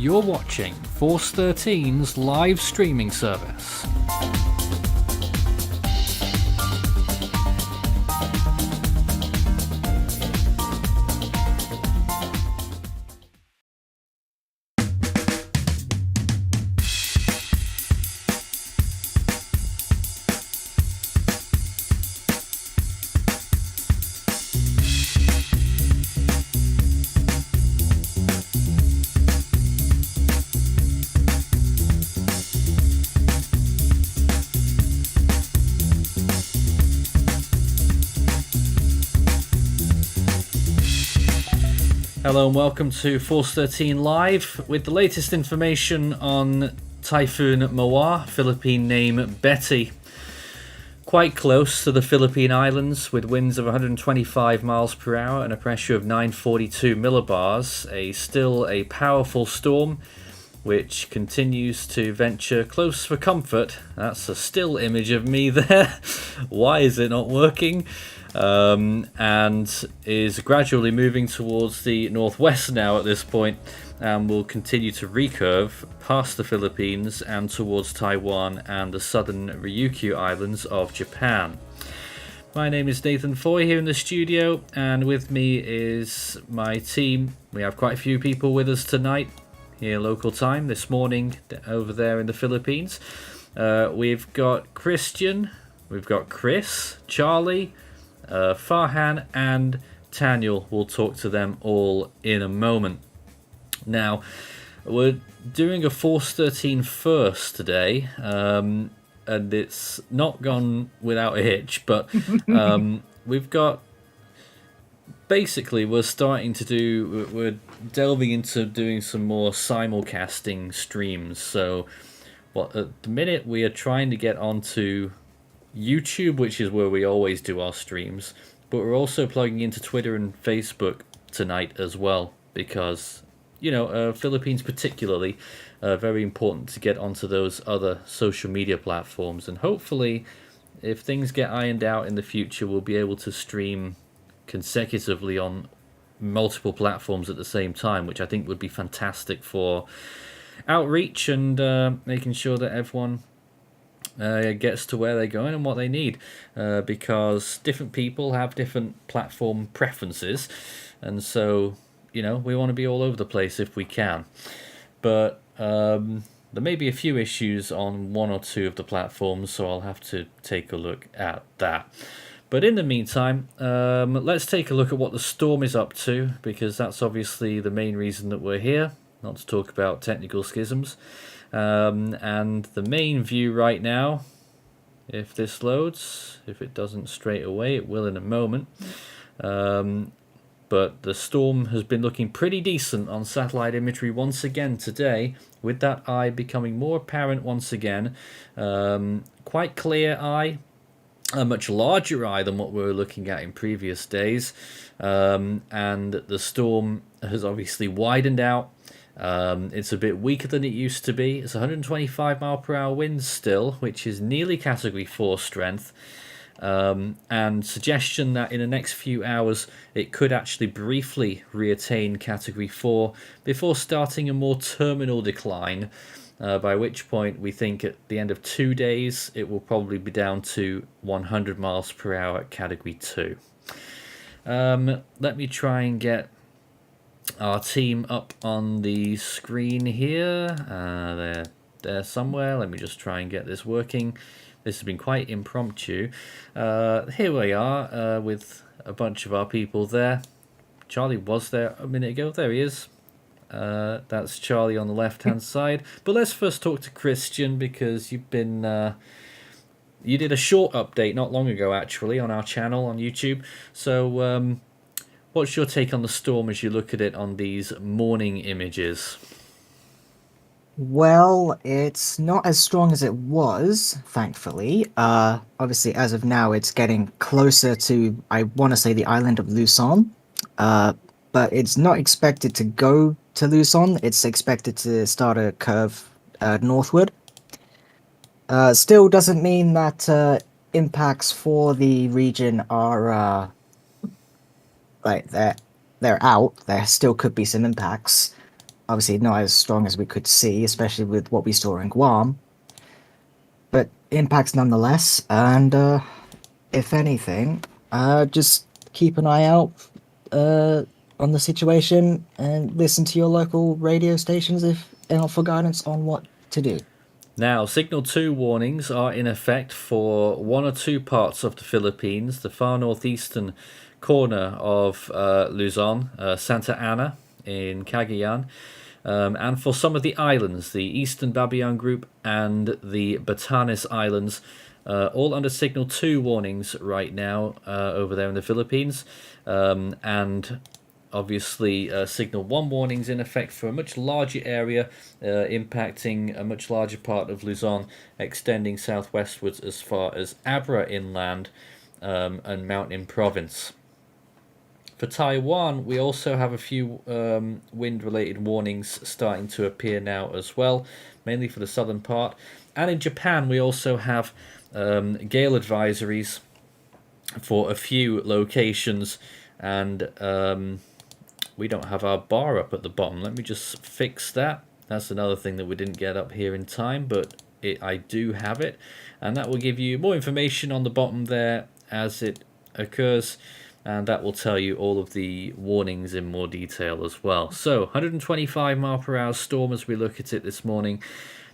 You're watching Force 13's live streaming service. Hello and welcome to Force 13 Live with the latest information on Typhoon Mawar, Philippine name Betty. Quite close to the Philippine Islands with winds of 125 miles per hour and a pressure of 942 millibars. Still a powerful storm which continues to venture close for comfort. That's a still image of me there. Why is it not working? And is gradually moving towards the northwest now at this point, and will continue to recurve past the Philippines and towards Taiwan and the southern Ryukyu Islands of Japan. My name is Nathan Foy here in the studio, and with me is my team. We have quite a few people with us tonight here local time this morning over there in the Philippines. We've got Christian, we've got Chris, Charlie, Farhan and Taniel. We'll talk to them all in a moment. Now, we're doing a Force 13 first today, and it's not gone without a hitch, but we've got... Basically, we're delving into doing some more simulcasting streams. So, at the minute we are trying to get onto YouTube, which is where we always do our streams, but we're also plugging into Twitter and Facebook tonight as well, because Philippines particularly very important to get onto those other social media platforms, and hopefully if things get ironed out in the future we'll be able to stream consecutively on multiple platforms at the same time, which I think would be fantastic for outreach and making sure that everyone gets to where they're going and what they need, because different people have different platform preferences, and so we want to be all over the place if we can, but there may be a few issues on one or two of the platforms, so I'll have to take a look at that. But in the meantime, let's take a look at what the storm is up to, because that's obviously the main reason that we're here, not to talk about technical schisms. And the main view right now, if this loads, if it doesn't straight away, it will in a moment. But the storm has been looking pretty decent on satellite imagery once again today, with that eye becoming more apparent once again. Quite clear eye, a much larger eye than what we were looking at in previous days. And the storm has obviously widened out. It's a bit weaker than it used to be. It's 125 mile per hour winds still, which is nearly category 4 strength, and suggestion that in the next few hours it could actually briefly reattain category 4 before starting a more terminal decline, by which point we think at the end of 2 days it will probably be down to 100 miles per hour at category 2. Let me try and get our team up on the screen here. They're somewhere. Let me just try and get this working. This has been quite impromptu. Here we are with a bunch of our people there. Charlie was there a minute ago. There he is. That's Charlie on the left-hand side. But let's first talk to Christian, because you've been... you did a short update not long ago, actually, on our channel on YouTube. So... what's your take on the storm as you look at it on these morning images? Well, it's not as strong as it was, thankfully. Obviously, as of now, it's getting closer to, I want to say, the island of Luzon. But it's not expected to go to Luzon. It's expected to start a curve northward. Still doesn't mean that impacts for the region are they're out. There still could be some impacts. Obviously, not as strong as we could see, especially with what we saw in Guam, but impacts nonetheless. And if anything, just keep an eye out uh, on the situation and listen to your local radio stations if for guidance on what to do. Now, Signal 2 warnings are in effect for one or two parts of the Philippines, the far northeastern corner of Luzon, Santa Ana in Cagayan, and for some of the islands, the Eastern Babayang Group and the Batanes Islands, all under Signal 2 warnings right now over there in the Philippines. And obviously, Signal 1 warnings in effect for a much larger area, impacting a much larger part of Luzon, extending southwestwards as far as Abra inland and Mountain Province. For Taiwan, we also have a few wind-related warnings starting to appear now as well, mainly for the southern part. And in Japan, we also have gale advisories for a few locations, and we don't have our bar up at the bottom. Let me just fix that. That's another thing that we didn't get up here in time, but I do have it, and that will give you more information on the bottom there as it occurs, and that will tell you all of the warnings in more detail as well. So 125 mile per hour storm as we look at it this morning,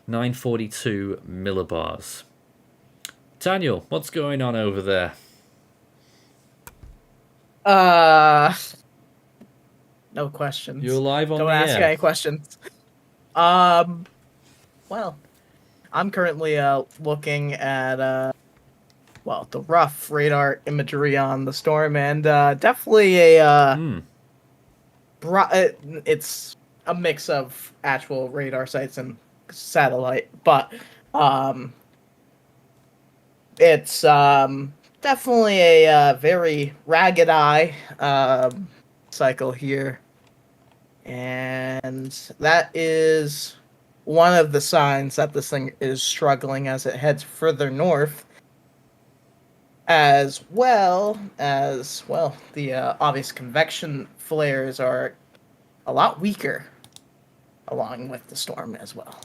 942 millibars. Daniel, what's going on over there? Uh, no questions. You're live on Don't the ask air. any questions. Well, I'm currently looking at the rough radar imagery on the storm, and definitely it's a mix of actual radar sites and satellite, but it's definitely a very ragged eye cycle here, and that is one of the signs that this thing is struggling as it heads further north, as the obvious convection flares are a lot weaker along with the storm as well.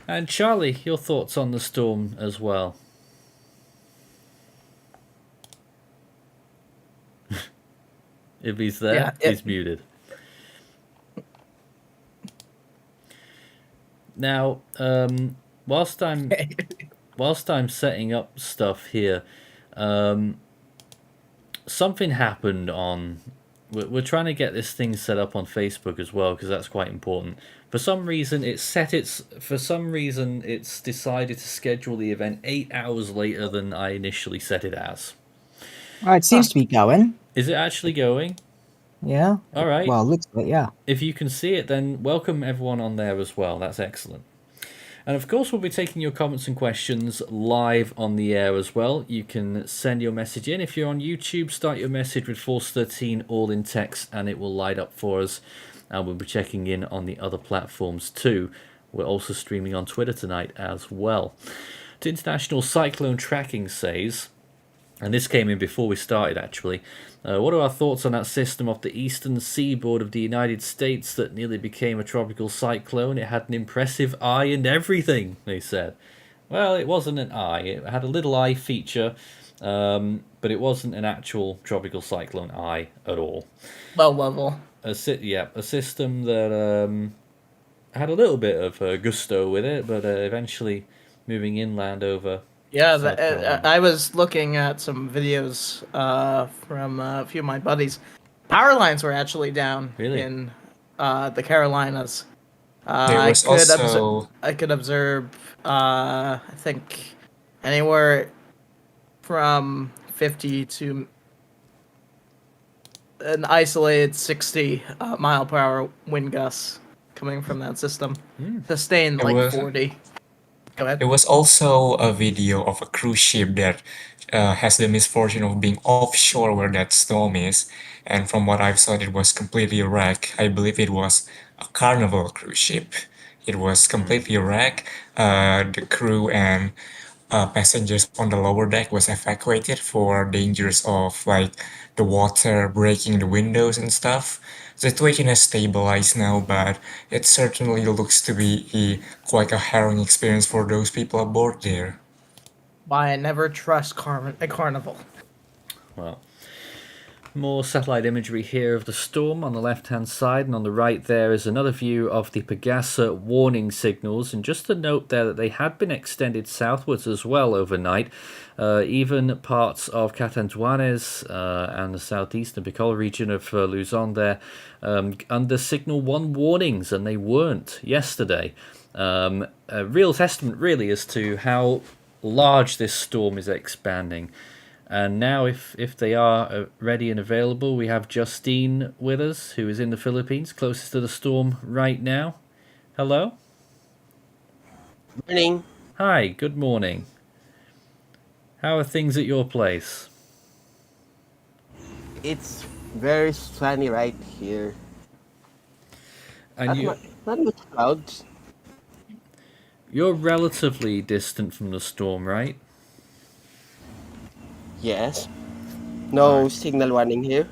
And Charlie, your thoughts on the storm as well? If he's there, he's muted. Now, whilst I'm setting up stuff here, something happened on. We're trying to get this thing set up on Facebook as well because that's quite important. For some reason, it's decided to schedule the event 8 hours later than I initially set it as. It seems to be going. Is it actually going? Yeah. All right. Well, looks like yeah. If you can see it, then welcome everyone on there as well. That's excellent. And of course, we'll be taking your comments and questions live on the air as well. You can send your message in. If you're on YouTube, start your message with Force 13 all in text and it will light up for us. And we'll be checking in on the other platforms too. We're also streaming on Twitter tonight as well. The International Cyclone Tracking says, and this came in before we started actually, what are our thoughts on that system off the eastern seaboard of the United States that nearly became a tropical cyclone? It had an impressive eye and everything, they said. Well, it wasn't an eye. It had a little eye feature, but it wasn't an actual tropical cyclone eye at all. Low level. A system that had a little bit of gusto with it, but eventually moving inland over. Yeah, I was looking at some videos from a few of my buddies. Power lines were actually down in the Carolinas. I could observe, I think, anywhere from 50 to an isolated 60 mile per hour wind gusts coming from that system. Sustained like 40. Go ahead. There was also a video of a cruise ship that has the misfortune of being offshore where that storm is. And from what I've saw, it was completely wrecked. I believe it was a Carnival cruise ship. It was completely wrecked. The crew and passengers on the lower deck was evacuated for dangers of like the water breaking the windows and stuff. The situation has stabilized now, but it certainly looks to be quite a harrowing experience for those people aboard there. Why I never trust a carnival. Well, more satellite imagery here of the storm on the left hand side, and on the right there is another view of the Pegasa warning signals. And just to note there that they had been extended southwards as well overnight. Even parts of Catanduanes and the southeastern Bicol region of Luzon there under signal 1 warnings, and they weren't yesterday. A real testament really as to how large this storm is expanding. And now, if they are ready and available, we have Justine with us, who is in the Philippines, closest to the storm right now. Hello? Morning. Hi, good morning. How are things at your place? It's very sunny right here. And Not much clouds. you're relatively distant from the storm, right? Yes. No signal warning here.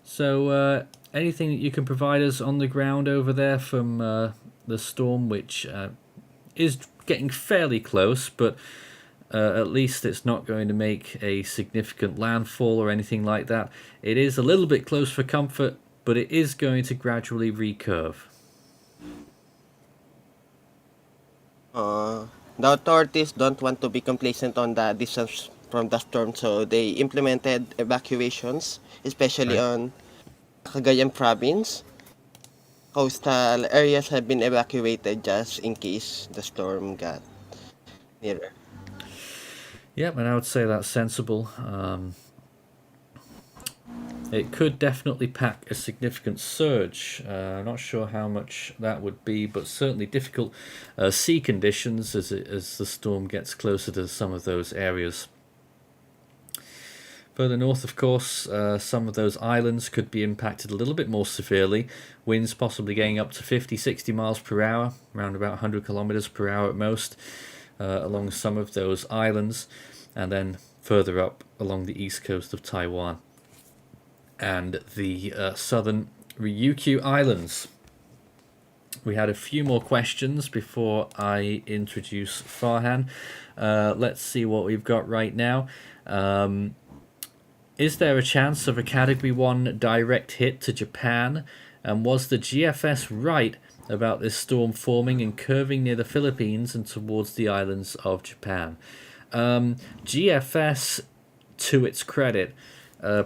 So, anything that you can provide us on the ground over there from the storm, which is getting fairly close, but at least it's not going to make a significant landfall or anything like that. It is a little bit close for comfort, but it is going to gradually recurve. The authorities don't want to be complacent on the distance from the storm, so they implemented evacuations, especially Right. on Cagayan province. Coastal areas have been evacuated just in case the storm got nearer. Yep, and I would say that's sensible. It could definitely pack a significant surge. Not sure how much that would be, but certainly difficult sea conditions as the storm gets closer to some of those areas. Further north, of course, some of those islands could be impacted a little bit more severely. Winds possibly getting up to 50, 60 miles per hour, around about 100 kilometers per hour at most, along some of those islands, and then further up along the east coast of Taiwan and the southern Ryukyu Islands. We had a few more questions before I introduce Farhan. Let's see what we've got right now. Is there a chance of a Category 1 direct hit to Japan? And was the GFS right about this storm forming and curving near the Philippines and towards the islands of Japan? GFS, to its credit,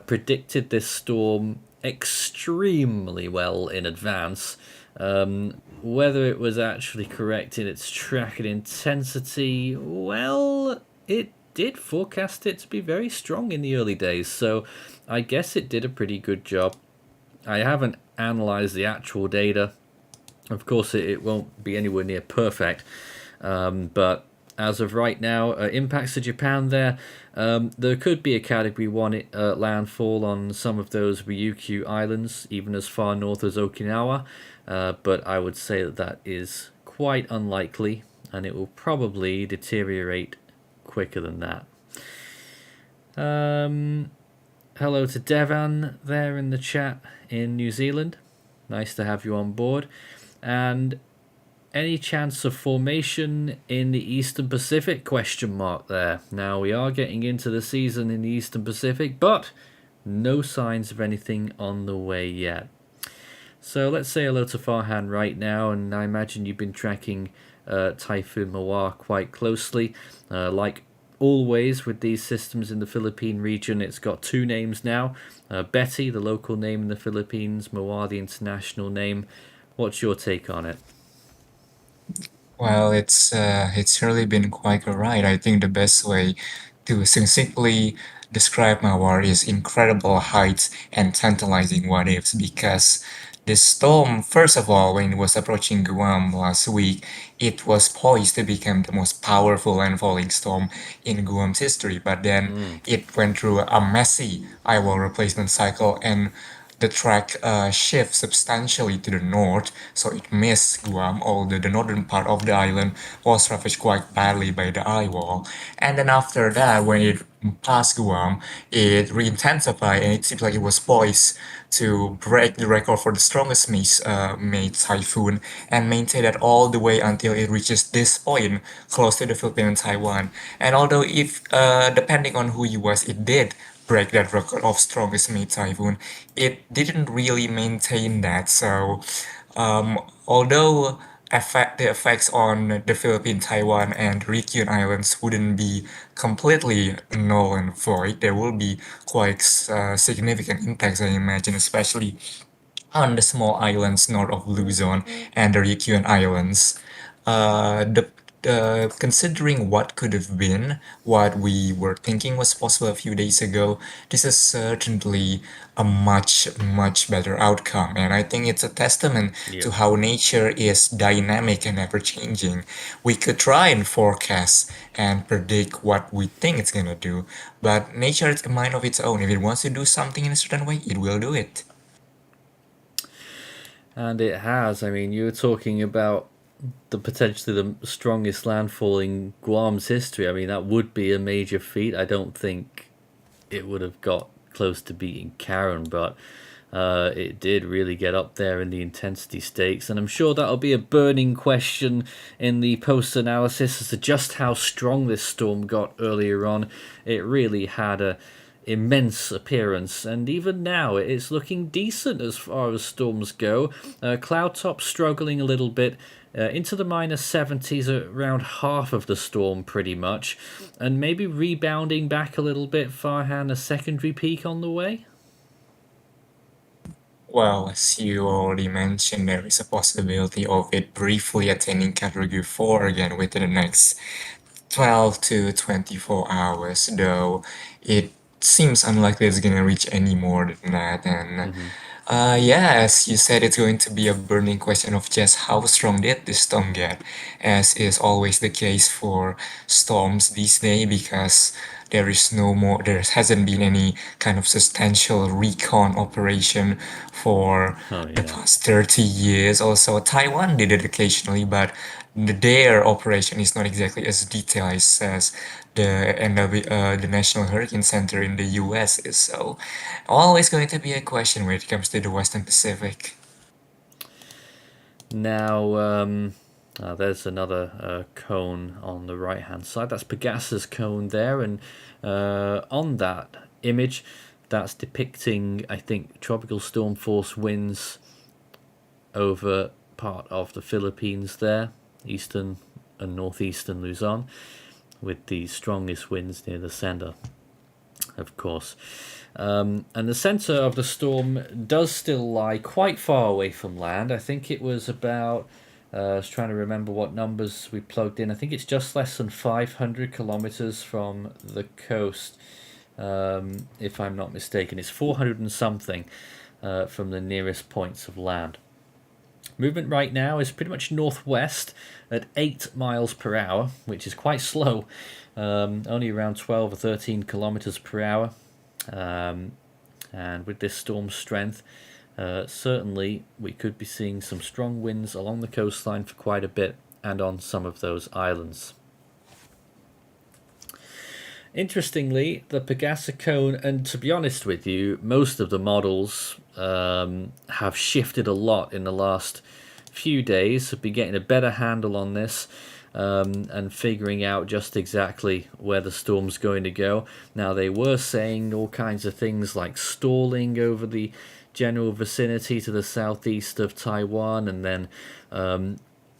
predicted this storm extremely well in advance. Whether it was actually correct in its track and intensity, well, it did forecast it to be very strong in the early days, so I guess it did a pretty good job. I haven't analysed the actual data. Of course, it won't be anywhere near perfect, but as of right now, impacts to Japan there. There could be a Category 1 landfall on some of those Ryukyu Islands, even as far north as Okinawa, but I would say that is quite unlikely, and it will probably deteriorate quicker than that. Hello to Devan there in the chat in New Zealand. Nice to have you on board. And any chance of formation in the Eastern Pacific? Question mark there. Now we are getting into the season in the Eastern Pacific, but no signs of anything on the way yet. So let's say hello to Farhan right now, and I imagine you've been tracking Typhoon Mawar quite closely. Like always with these systems in the Philippine region, it's got two names now. Betty, the local name in the Philippines, Mawar, the international name. What's your take on it? Well, it's really been quite a ride. I think the best way to succinctly describe Mawar is incredible heights and tantalizing what ifs, because the storm, first of all, when it was approaching Guam last week, it was poised to become the most powerful landfalling storm in Guam's history. But then it went through a messy eyewall replacement cycle, and the track shifts substantially to the north, so it missed Guam, although the northern part of the island was ravaged quite badly by the eye wall. And then after that, when it past Guam, it re-intensified and it seems like it was poised to break the record for the strongest May typhoon and maintain that all the way until it reaches this point close to the Philippines and Taiwan. And although if depending on who you was, it did break that record of strongest May typhoon, it didn't really maintain that. So although the effects on the Philippines, Taiwan, and Ryukyu Islands wouldn't be completely null and void, there will be quite significant impacts, I imagine, especially on the small islands north of Luzon and the Ryukyu Islands. Considering what could have been, what we were thinking was possible a few days ago, this is certainly a much better outcome. And I think it's a testament to how nature is dynamic and ever changing. We could try and forecast and predict what we think it's gonna do, but nature has a mind of its own. If it wants to do something in a certain way, it will do it. And it has. I mean, you were talking about potentially the strongest landfall in Guam's history. I mean, that would be a major feat. I don't think it would have got close to beating Karen, but it did really get up there in the intensity stakes. And I'm sure that'll be a burning question in the post-analysis as to just how strong this storm got earlier on. It really had a immense appearance, and even now it's looking decent as far as storms go. Cloud top struggling a little bit into the minus 70s, around half of the storm pretty much, and maybe rebounding back a little bit. Farhan, a secondary peak on the way? Well, as you already mentioned, there is a possibility of it briefly attaining category 4 again within the next 12 to 24 hours, though it seems unlikely it's gonna reach any more than that. And yeah, as you said, it's going to be a burning question of just how strong did this storm get, as is always the case for storms these days, because there hasn't been any kind of substantial recon operation for the past 30 years. Also, Taiwan did it occasionally, but their operation is not exactly as detailed as the National Hurricane Center in the US is. So, always going to be a question when it comes to the Western Pacific. Now, there's another cone on the right-hand side. That's Pegasus cone there, and on that image, that's depicting, I think, tropical storm force winds over part of the Philippines there, eastern and northeastern Luzon, with the strongest winds near the center, of course. And the center of the storm does still lie quite far away from land. I think it was about, I was trying to remember what numbers we plugged in. I think it's just less than 500 kilometers from the coast, if I'm not mistaken. It's 400 and something from the nearest points of land. Movement right now is pretty much northwest at 8 miles per hour, which is quite slow, only around 12 or 13 kilometers per hour. And with this storm strength, certainly we could be seeing some strong winds along the coastline for quite a bit and on some of those islands. Interestingly, the Pegasus cone, and to be honest with you, most of the models have shifted a lot in the last few days. Have been getting a better handle on this and figuring out just exactly where the storm's going to go. Now, they were saying all kinds of things like stalling over the general vicinity to the southeast of Taiwan, and then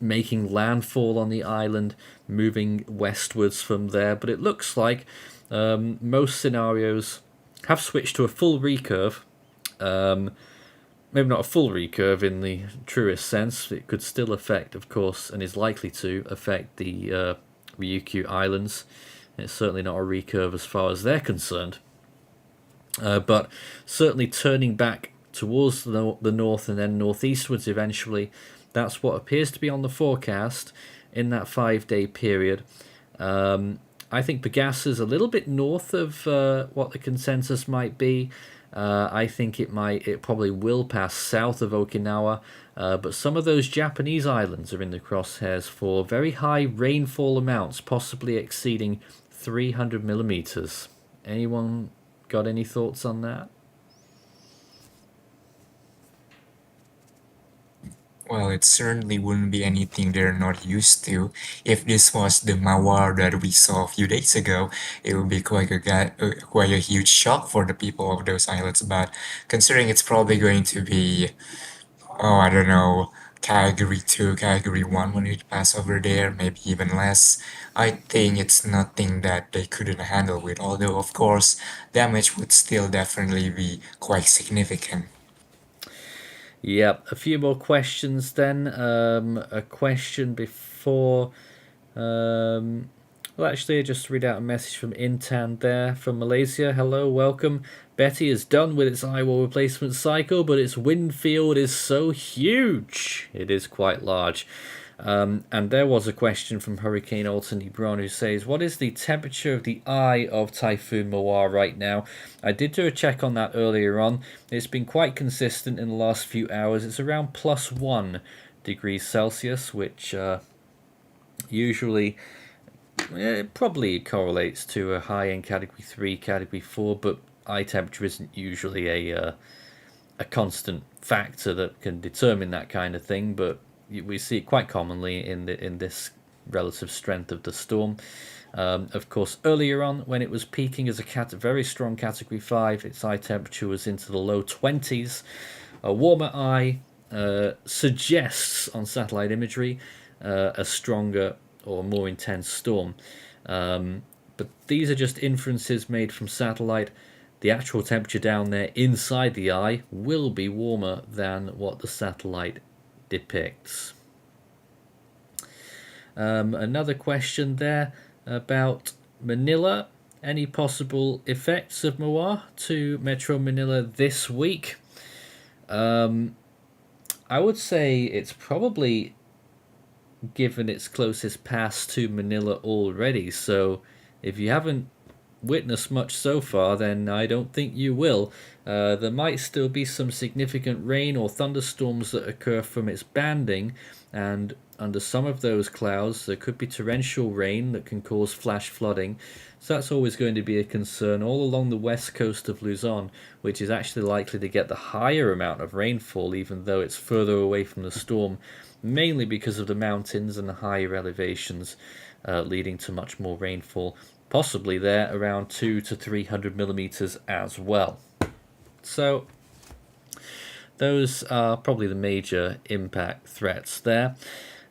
making landfall on the island, moving westwards from there. But it looks like most scenarios have switched to a full recurve. Maybe not a full recurve in the truest sense. It could still affect, of course, and is likely to affect the Ryukyu Islands. It's certainly not a recurve as far as they're concerned. But certainly turning back towards the north and then northeastwards eventually. That's what appears to be on the forecast in that 5-day period. I think Pegasus is a little bit north of what the consensus might be. I think it probably will pass south of Okinawa, but some of those Japanese islands are in the crosshairs for very high rainfall amounts, possibly exceeding 300 millimeters Anyone got any thoughts on that? Well, it certainly wouldn't be anything they're not used to. If this was the Mawar that we saw a few days ago, it would be quite a huge shock for the people of those islands. But considering it's probably going to be, oh, I don't know, Category 2, Category 1 when it pass over there, maybe even less, I think it's nothing that they couldn't handle with. Although, of course, damage would still definitely be quite significant. Yep, a few more questions then. A question before. Well, actually, I just read out a message from Intan there from Malaysia. Hello, welcome. Betty is done with its eyewall replacement cycle, but its wind field is so huge. It is quite large. And there was a question from Hurricane Alton Hebron who says, what is the temperature of the eye of Typhoon Mawar right now? I did do a check on that earlier on. It's been quite consistent in the last few hours. It's around +1 degrees Celsius, which usually it probably correlates to a high in Category 3, Category 4, but eye temperature isn't usually a constant factor that can determine that kind of thing, but we see it quite commonly in this relative strength of the storm. Of course, earlier on, when it was peaking as a very strong Category 5, its eye temperature was into the low 20s. A warmer eye suggests on satellite imagery a stronger or more intense storm. But these are just inferences made from satellite. The actual temperature down there inside the eye will be warmer than what the satellite depicts. Another question there about Manila. Any possible effects of Mawar to Metro Manila this week? I would say it's probably given its closest pass to Manila already, so if you haven't witnessed much so far, then I don't think you will. There might still be some significant rain or thunderstorms that occur from its banding, and under some of those clouds there could be torrential rain that can cause flash flooding. So that's always going to be a concern all along the west coast of Luzon, which is actually likely to get the higher amount of rainfall even though it's further away from the storm, mainly because of the mountains and the higher elevations, leading to much more rainfall, possibly there around 200 to 300 millimeters as well. So those are probably the major impact threats there.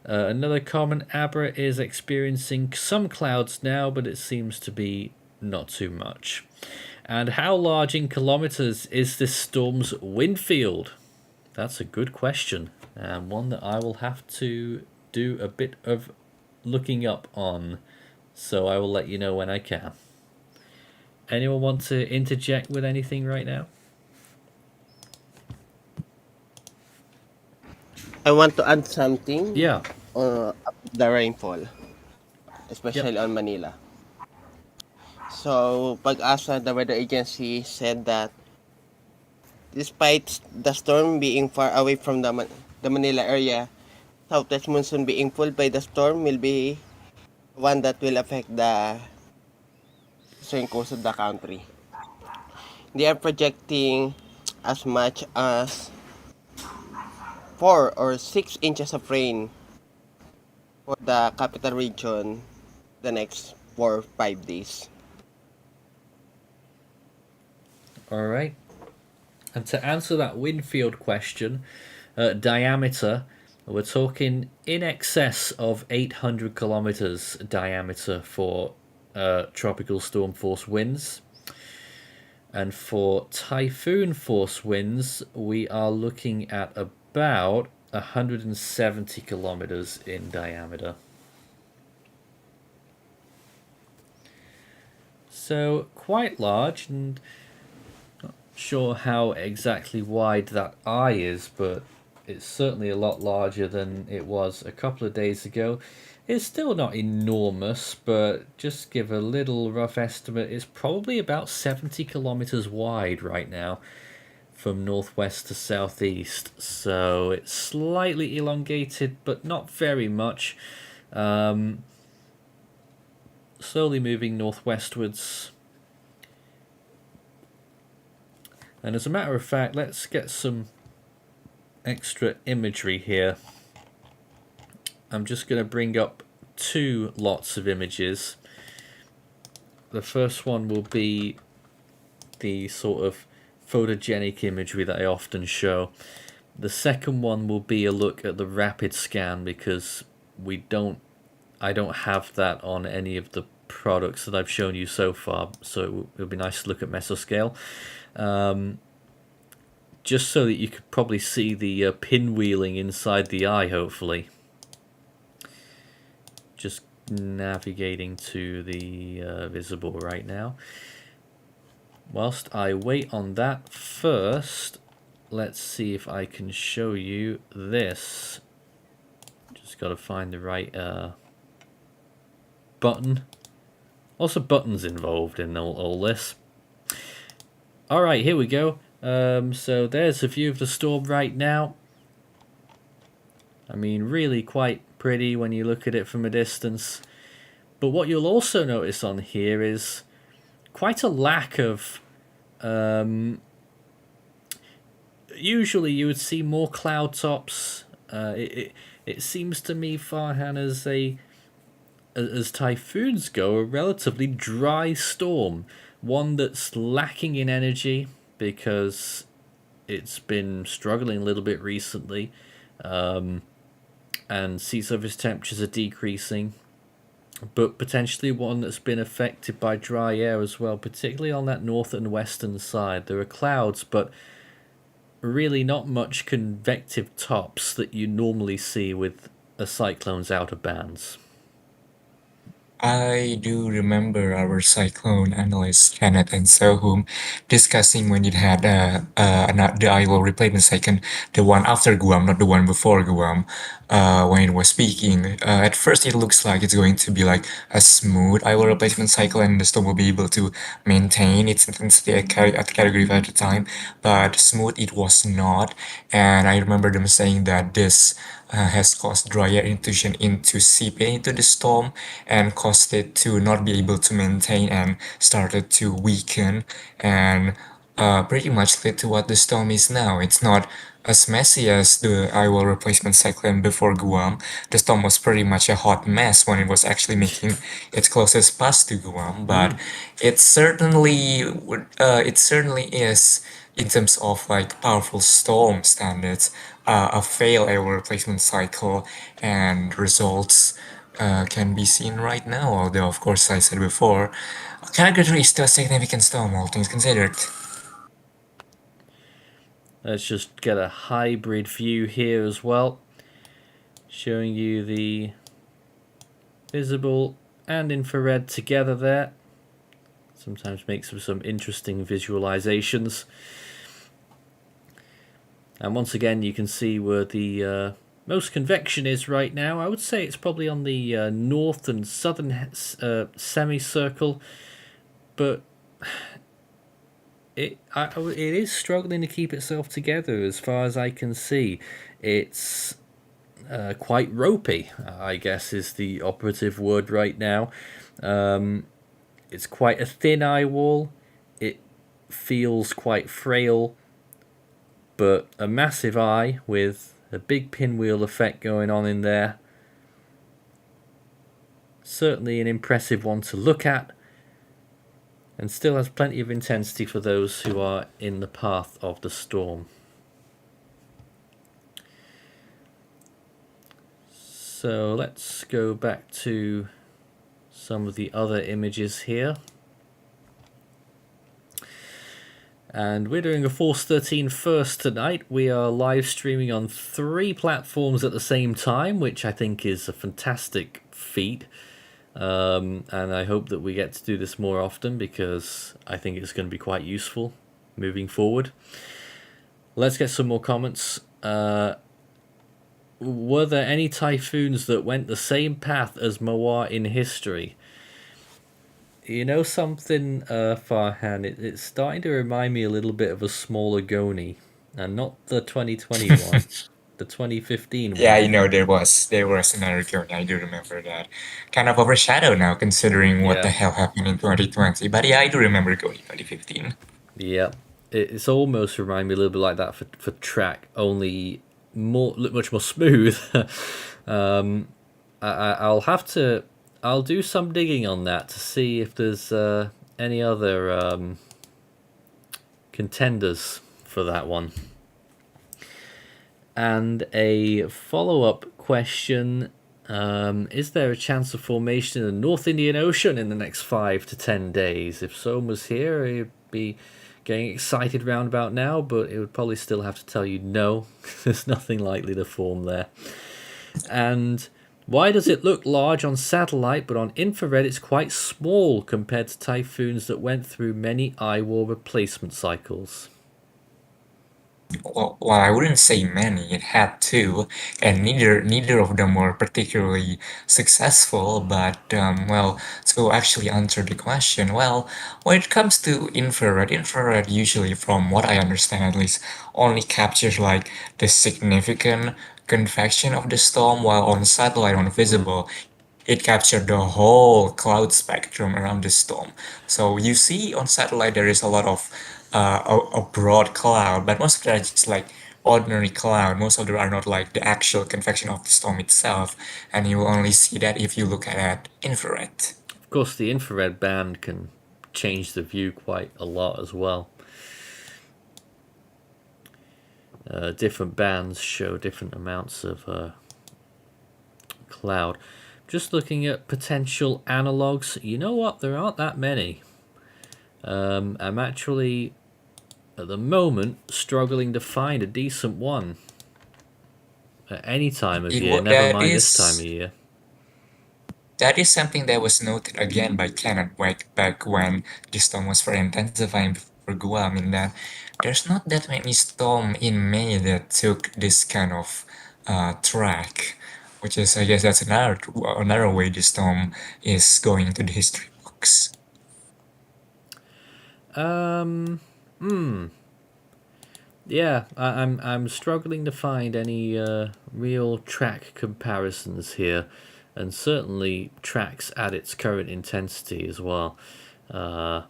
Another comment, Abra is experiencing some clouds now, but it seems to be not too much. And how large in kilometers is this storm's wind field? That's a good question, and one that I will have to do a bit of looking up on, so I will let you know when I can. Anyone want to interject with anything right now? I want to add something. Yeah. The rainfall, especially on Manila. So, Pag-asa, the weather agency, said that despite the storm being far away from the Manila area, southwest monsoon being pulled by the storm will be one that will affect the eastern coast of the country. They are projecting as much as 4 or 6 inches of rain for the capital region the next 4 or 5 days. All right. And to answer that wind field question, diameter, we're talking in excess of 800 kilometers diameter for tropical storm force winds. And for typhoon force winds, we are looking at about 170 kilometers in diameter. So quite large, and not sure how exactly wide that eye is, but it's certainly a lot larger than it was a couple of days ago. It's still not enormous, but just give a little rough estimate, it's probably about 70 kilometers wide right now from northwest to southeast. So it's slightly elongated, but not very much. Slowly moving northwestwards. And as a matter of fact, let's get some extra imagery here. I'm just going to bring up 2 lots of images. The first one will be the sort of photogenic imagery that I often show. The second one will be a look at the rapid scan, because I don't have that on any of the products that I've shown you so far, so it would be nice to look at mesoscale. Just so that you could probably see the pinwheeling inside the eye, hopefully. Just navigating to the visible right now. Whilst I wait on that first, let's see if I can show you this. Just got to find the right button. Also buttons involved in all this. Alright, here we go. So there's a view of the storm right now. I mean, really quite pretty when you look at it from a distance. But what you'll also notice on here is quite a lack of... usually you would see more cloud tops. It seems to me, Farhan, as typhoons go, a relatively dry storm. One that's lacking in energy because it's been struggling a little bit recently. And sea surface temperatures are decreasing, but potentially one that's been affected by dry air as well, particularly on that north and western side. There are clouds, but really not much convective tops that you normally see with a cyclone's outer bands. I do remember our cyclone analyst Janet and Sohum discussing when it had the ILO replacement cyclone, the one after Guam, not the one before Guam. When it was speaking, at first it looks like it's going to be like a smooth ILO replacement cycle, and the storm will be able to maintain its intensity at category 5 at the time. But smooth it was not, and I remember them saying that this has caused dry air intrusion into seep into the storm and caused it to not be able to maintain and started to weaken, and pretty much led to what the storm is now. It's not as messy as the Iowa replacement cyclone before Guam. The storm was pretty much a hot mess when it was actually making its closest pass to Guam, but it certainly is, in terms of like powerful storm standards, a fail Iowa replacement cycle, and results can be seen right now. Although, of course, I said before, Category 3 is still a significant storm, all things considered. Let's just get a hybrid view here as well, showing you the visible and infrared together there. Sometimes makes for some interesting visualizations. And once again, you can see where the most convection is right now. I would say it's probably on the north and southern semicircle, but it is struggling to keep itself together as far as I can see. It's quite ropey, I guess is the operative word right now. It's quite a thin eye wall. It feels quite frail, but a massive eye with a big pinwheel effect going on in there. Certainly an impressive one to look at, and still has plenty of intensity for those who are in the path of the storm. So let's go back to some of the other images here. And we're doing a Force 13 first tonight. We are live streaming on 3 platforms at the same time, which I think is a fantastic feat. And I hope that we get to do this more often, because I think it's going to be quite useful moving forward. Let's get some more comments. Were there any typhoons that went the same path as Mawar in history? You know something, Farhan, it's starting to remind me a little bit of a smaller Goni, and not the 2021, the 2015 one. Yeah, there was another Goni, I do remember that. Kind of overshadowed now, considering what the hell happened in 2020. But yeah, I do remember Goni 2015. Yeah, it's almost remind me a little bit like that for track, only much more smooth. I'll do some digging on that to see if there's any other contenders for that one. And a follow-up question, is there a chance of formation in the North Indian Ocean in the next 5 to 10 days? If someone was here, he'd be getting excited round about now, but it would probably still have to tell you no. There's nothing likely to form there. And why does it look large on satellite, but on infrared it's quite small compared to typhoons that went through many IWAR replacement cycles? Well, I wouldn't say many. It had two, and neither of them were particularly successful. But well, to actually answer the question, well, when it comes to infrared usually, from what I understand at least, only captures like the significant convection of the storm, while on satellite, on visible, it captured the whole cloud spectrum around the storm. So you see on satellite there is a lot of a broad cloud, but most of that is just like ordinary cloud. Most of them are not like the actual convection of the storm itself, and you will only see that if you look at infrared. Of course, the infrared band can change the view quite a lot as well. Different bands show different amounts of cloud. Just looking at potential analogs, you know what? There aren't that many. I'm actually, at the moment, struggling to find a decent one at any time of year, never mind this time of year. That is something that was noted again by Kenneth back when the storm was very intensifying before Guam, in that there's not that many storms in May that took this kind of track, which is, I guess, that's another way the storm is going into the history books. Yeah, I'm struggling to find any real track comparisons here, and certainly tracks at its current intensity as well. I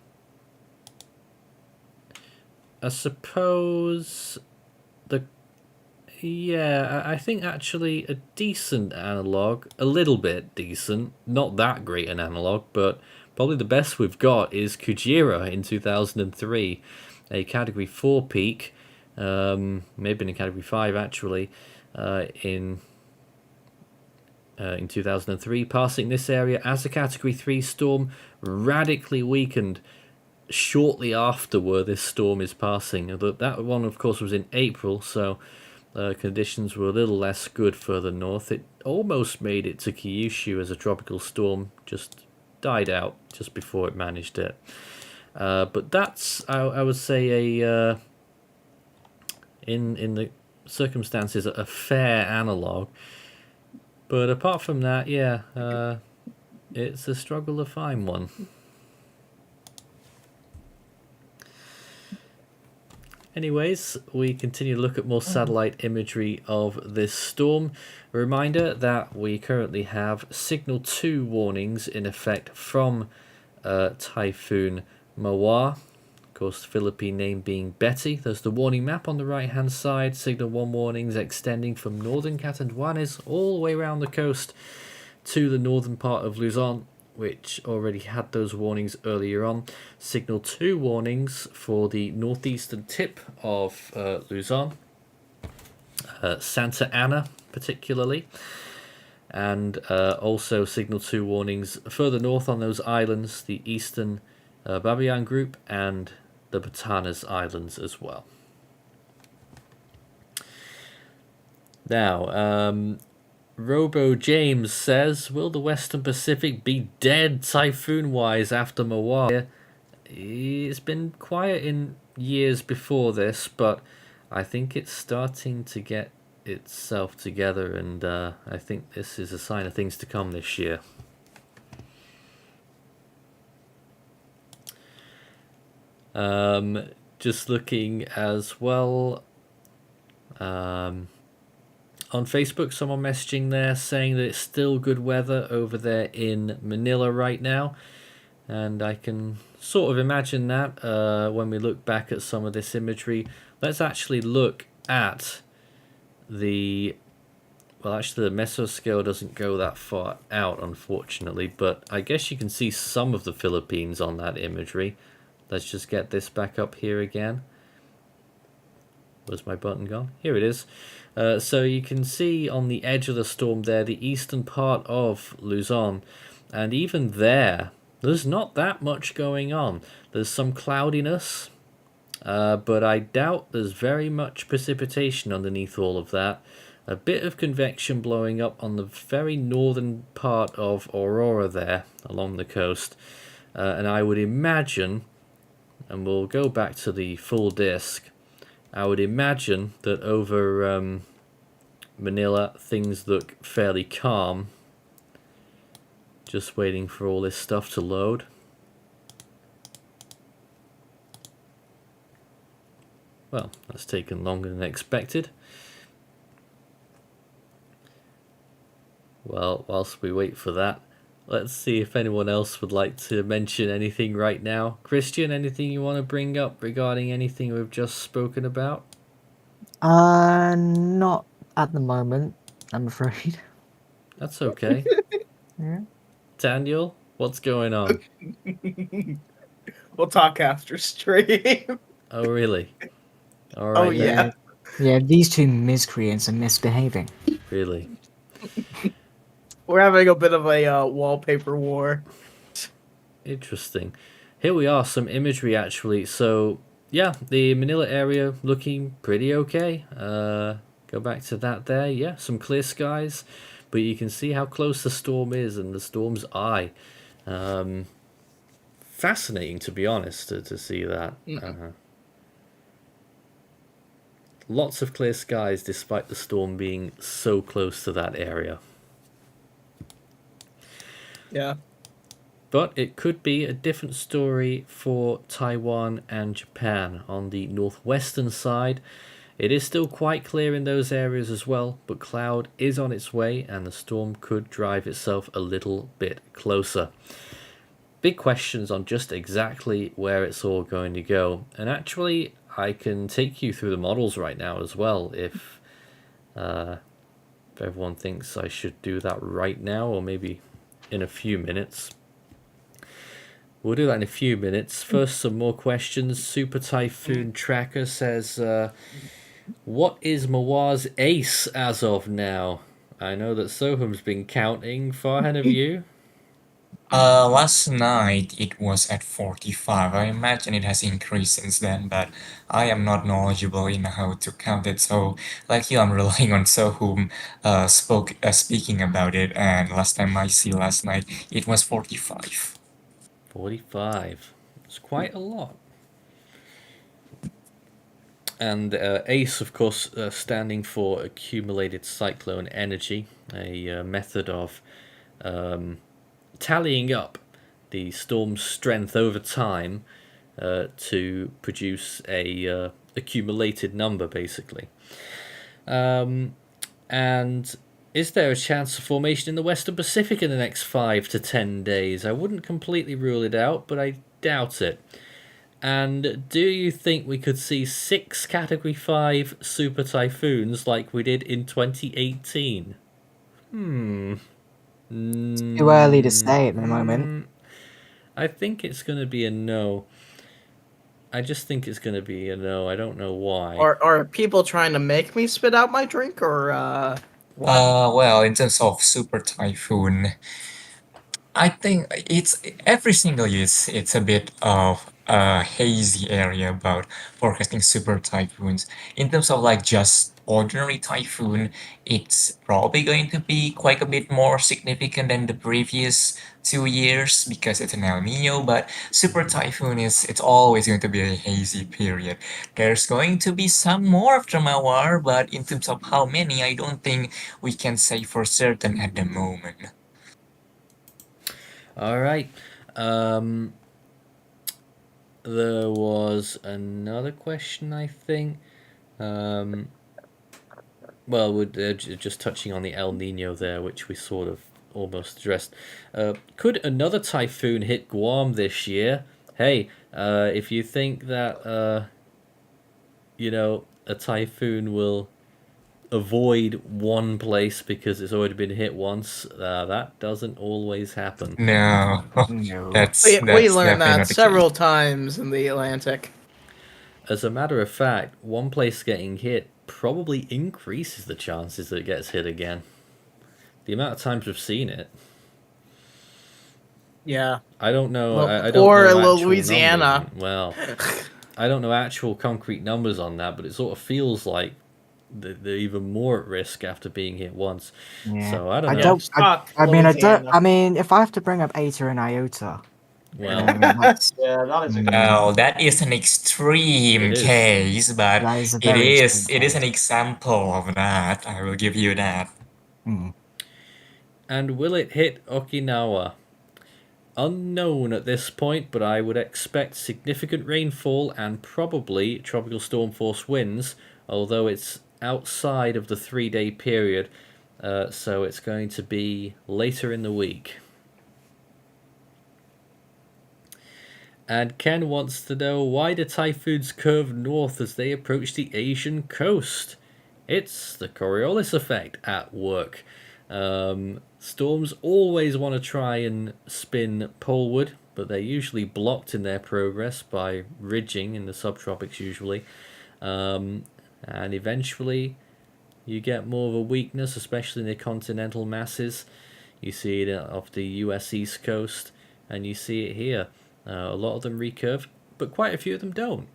suppose I think actually a decent analog, a little bit decent, not that great an analog, but probably the best we've got is Kujira in 2003, a Category 4 peak, maybe in a Category 5 actually, in 2003, passing this area as a Category 3 storm, radically weakened shortly after where this storm is passing. That one, of course, was in April, so conditions were a little less good further north. It almost made it to Kyushu as a tropical storm, just died out just before it managed it. But that's, I would say, in the circumstances, a fair analog. But apart from that, yeah, it's a struggle to find one. Anyways, we continue to look at more satellite imagery of this storm. A reminder that we currently have Signal 2 warnings in effect from Typhoon Mawar. Of course, the Philippine name being Betty. There's the warning map on the right-hand side. Signal 1 warnings extending from northern Catanduanes all the way around the coast to the northern part of Luzon, which already had those warnings earlier on. Signal 2 warnings for the northeastern tip of Luzon, Santa Ana particularly, and also Signal 2 warnings further north on those islands, the eastern Babayan group and the Batanes Islands as well. Now, Robo James says, will the Western Pacific be dead typhoon-wise after Mawar? It's been quiet in years before this, but I think it's starting to get itself together, and I think this is a sign of things to come this year. Just looking as well, on Facebook, someone messaging there saying that it's still good weather over there in Manila right now. And I can sort of imagine that when we look back at some of this imagery. Let's actually look at the... Well, actually, the mesoscale doesn't go that far out, unfortunately, but I guess you can see some of the Philippines on that imagery. Let's just get this back up here again. Where's my button gone? Here it is. So you can see on the edge of the storm there, the eastern part of Luzon, and even there's not that much going on. There's some cloudiness, but I doubt there's very much precipitation underneath all of that. A bit of convection blowing up on the very northern part of Aurora there along the coast. And I would imagine, and we'll go back to the full disk, I would imagine that over Manila things look fairly calm. Just waiting for all this stuff to load. Well, that's taken longer than expected. Well, whilst we wait for that, let's see if anyone else would like to mention anything right now. Christian, anything you want to bring up regarding anything we've just spoken about? Not at the moment, I'm afraid. That's okay. Yeah. Daniel, what's going on? We'll talk after stream. Oh, really? All right. Oh, yeah. Yeah, these two miscreants are misbehaving. Really? We're having a bit of a wallpaper war. Interesting. Here we are, some imagery actually. So, yeah, the Manila area looking pretty okay. Go back to that there. Yeah, some clear skies. But you can see how close the storm is and the storm's eye. Fascinating, to be honest, to see that. Lots of clear skies despite the storm being so close to that area. Yeah. But it could be a different story for Taiwan and Japan. On the northwestern side, it is still quite clear in those areas as well, but cloud is on its way and the storm could drive itself a little bit closer. Big questions on just exactly where it's all going to go. And actually, I can take you through the models right now as well if everyone thinks I should do that right now or maybe in a few minutes. We'll do that in a few minutes. First, some more questions. Super Typhoon Tracker says, what is Mawar's ace as of now? I know that Soham's been counting. Farhan, have you? Last night it was at 45. I imagine it has increased since then, but I am not knowledgeable in how to count it. So, like you, I'm relying on Sohum speaking about it. And last night it was 45. 45. It's quite a lot. And ACE, of course, standing for Accumulated Cyclone Energy, a method of tallying up the storm's strength over time to produce a accumulated number, basically. And is there a chance of formation in the Western Pacific in the next 5 to 10 days? I wouldn't completely rule it out, but I doubt it. And do you think we could see 6 Category 5 super typhoons like we did in 2018? It's too early to say at the moment. I think it's going to be a no. I just think it's going to be a no. I don't know why. Are people trying to make me spit out my drink, or Well, in terms of super typhoon, I think it's every single year it's a bit of a hazy area about forecasting super typhoons. In terms of like just ordinary typhoon, it's probably going to be quite a bit more significant than the previous 2 years because it's an El Nino, but super typhoon it's always going to be a hazy period. There's going to be some more after Mawar, but in terms of how many, I don't think we can say for certain at the moment. All right. There was another question, I think. Well, we're just touching on the El Nino there, which we sort of almost addressed. Could another typhoon hit Guam this year? Hey, if you think that a typhoon will avoid one place because it's already been hit once, that doesn't always happen. No, No. We that's learned definitely that not the several case. times in the Atlantic. As a matter of fact, one place getting hit probably increases the chances that it gets hit again. The amount of times we've seen it. Yeah. I don't know. Well, I don't poor know actual Louisiana. numbers. Well, I don't know actual concrete numbers on that, but it sort of feels like they're even more at risk after being hit once. Yeah. So I don't I know. don't. Fuck I mean, I don't. Louisiana. I mean, if I have to bring up Eta and Iota, Well, I mean, that's Yeah, that is a Well, that is an extreme It is. case, but that is a it very is extreme it is an case. example of that. I will give you that. Hmm. and will it hit Okinawa? Unknown at this point, but I would expect significant rainfall and probably tropical storm force winds, although it's outside of the 3-day period, so it's going to be later in the week. And Ken wants to know, why do typhoons curve north as they approach the Asian coast? It's the Coriolis effect at work. Storms always want to try and spin poleward, but they're usually blocked in their progress by ridging in the subtropics usually. And eventually you get more of a weakness, especially in the continental masses. You see it off the US East Coast, and you see it here. A lot of them recurve, but quite a few of them don't.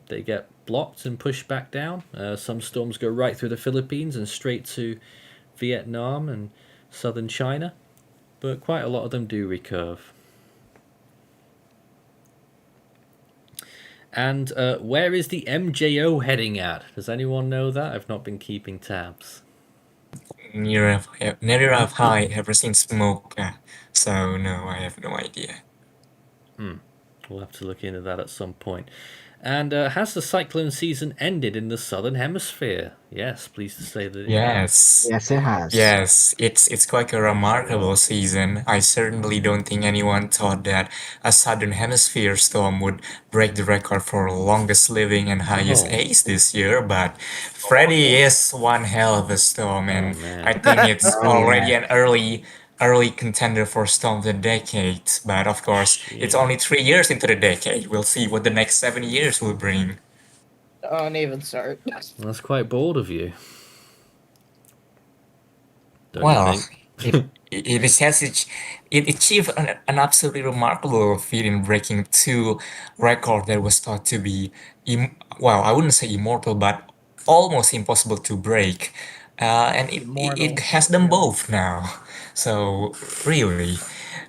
They get blocked and pushed back down. Some storms go right through the Philippines and straight to Vietnam and southern China, but quite a lot of them do recurve. And where is the MJO heading at? Does anyone know that? I've not been keeping tabs. Neither have I ever seen smoke, so no, I have no idea. We'll have to look into that at some point. And has the cyclone season ended in the southern hemisphere? Yes, pleased to say that it has. Yes, it has. Yes, it's quite a remarkable season. I certainly don't think anyone thought that a southern hemisphere storm would break the record for longest living and highest Oh. ace this year, but Freddy is one hell of a storm, and man. I think it's Oh, already yeah. an early contender for storm of the decade. But of course, it's only 3 years into the decade. We'll see what the next 7 years will bring. Don't even start. That's quite bold of you. Don't Well, you think? it achieved an absolutely remarkable feat in breaking two record that was thought to be, well, I wouldn't say immortal, but almost impossible to break. And it Immortal. has them both now. So, really,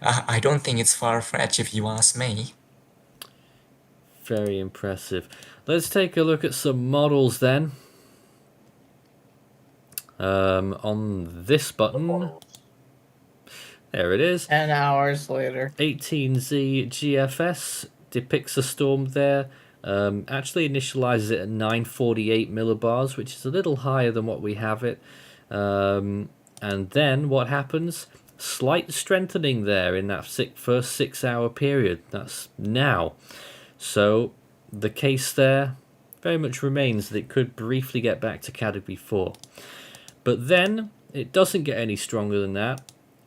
I don't think it's far-fetched if you ask me. Very impressive. Let's take a look at some models then. On this button, there it is. 10 hours later. 18Z GFS depicts a storm there. Actually initializes it at 948 millibars, which is a little higher than what we have it. And then what happens? Slight strengthening there in that first 6 hour period. That's now. So the case there very much remains that it could briefly get back to category 4. But then it doesn't get any stronger than that,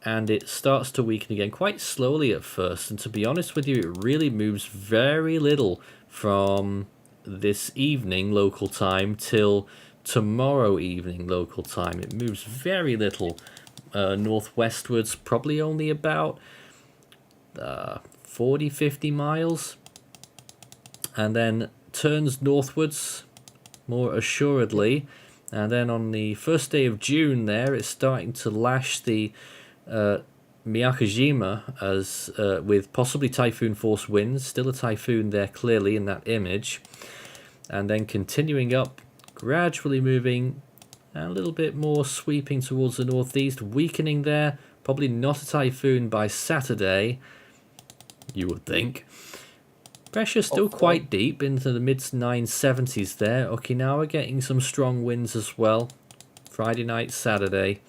and it starts to weaken again quite slowly at first. And to be honest with you, it really moves very little from this evening local time till tomorrow evening local time. It moves very little northwestwards, probably only about 40-50 miles, and then turns northwards more assuredly. And then on the first day of June there, it's starting to lash the Miyakojima as with possibly typhoon force winds. Still a typhoon there clearly in that image. And then continuing up, gradually moving a little bit more, sweeping towards the northeast, weakening there. Probably not a typhoon by Saturday, you would think. Pressure still quite deep into the mid 970s there. Okinawa getting some strong winds as well. Friday night, Saturday.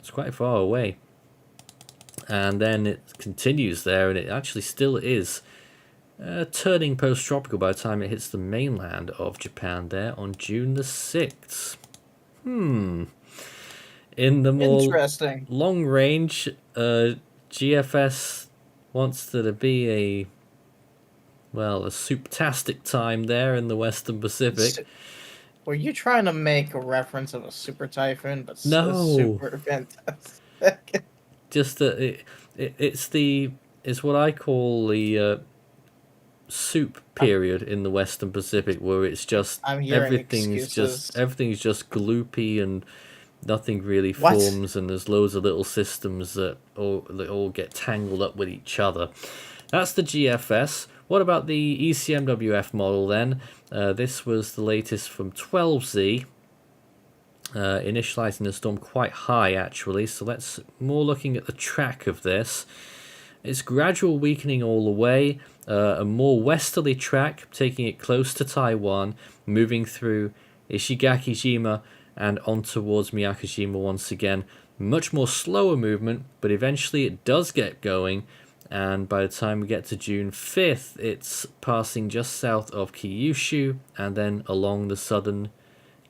It's quite far away. And then it continues there, and it actually still is turning post-tropical by the time it hits the mainland of Japan there on June the 6th. In the more Interesting. long range, GFS wants there to be a souptastic time there in the Western Pacific. Were you trying to make a reference of a super typhoon, but No. super fantastic? Just that it's what I call the soup period in the Western Pacific, where it's just I'm hearing everything's excuses. just gloopy and nothing really What? forms, and there's loads of little systems that all get tangled up with each other. That's the GFS. What about the ECMWF model then? This was the latest from 12Z. Initializing the storm quite high actually, so let's more looking at the track of this. It's gradual weakening all the way, a more westerly track taking it close to Taiwan, moving through Ishigakijima and on towards Miyakojima once again. Much more slower movement, but eventually it does get going, and by the time we get to June 5th it's passing just south of Kyushu and then along the southern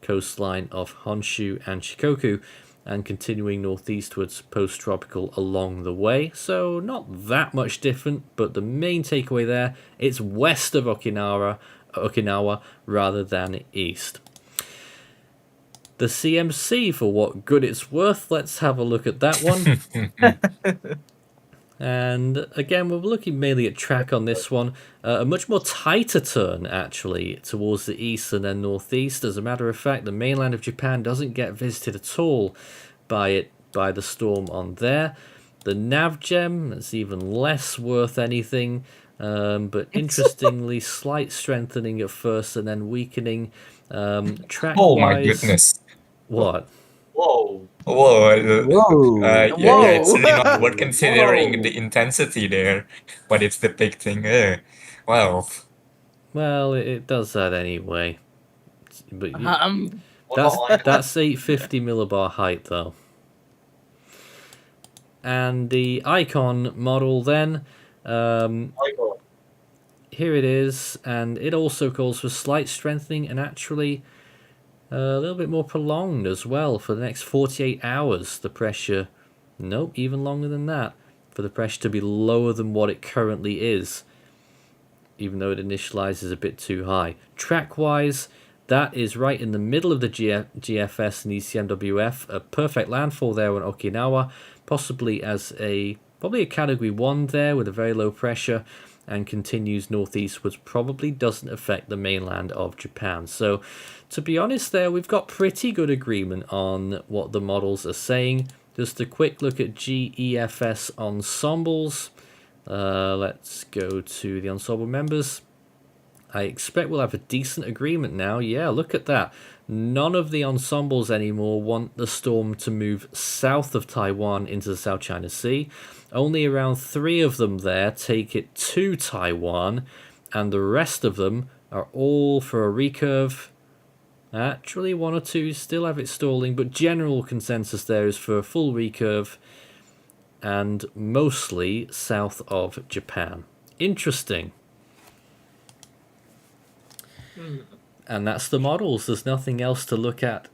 coastline of Honshu and Shikoku, and continuing northeastwards post-tropical along the way. So not that much different, but the main takeaway there, it's west of Okinawa rather than east. The CMC, for what good it's worth, let's have a look at that one. And again, we're looking mainly at track on this one. A much more tighter turn, actually, towards the east and then northeast. As a matter of fact, the mainland of Japan doesn't get visited at all by the storm on there. The Navgem is even less worth anything, but interestingly, slight strengthening at first and then weakening. Track-wise, Oh my goodness. What? Whoa. Whoa. Yeah, it's really not worth Whoa. considering the intensity there, but it's depicting. Wow. Well, it does that anyway. But That's that's 850 millibar height though. And the icon model then, here it is, and it also calls for slight strengthening and actually a little bit more prolonged as well for the next 48 hours. The pressure, nope, even longer than that, for the pressure to be lower than what it currently is, even though it initializes a bit too high. Track-wise, that is right in the middle of the GFS and ECMWF, a perfect landfall there on Okinawa, possibly as probably a category 1 there with a very low pressure, and continues northeastwards, probably doesn't affect the mainland of Japan. So to be honest there, we've got pretty good agreement on what the models are saying. Just a quick look at GEFS ensembles. Let's go to the ensemble members. I expect we'll have a decent agreement now. Yeah, look at that. None of the ensembles anymore want the storm to move south of Taiwan into the South China Sea. Only around 3 of them there take it to Taiwan, and the rest of them are all for a recurve. Actually, 1 or 2 still have it stalling, but general consensus there is for a full recurve, and mostly south of Japan. Interesting. And that's the models. There's nothing else to look at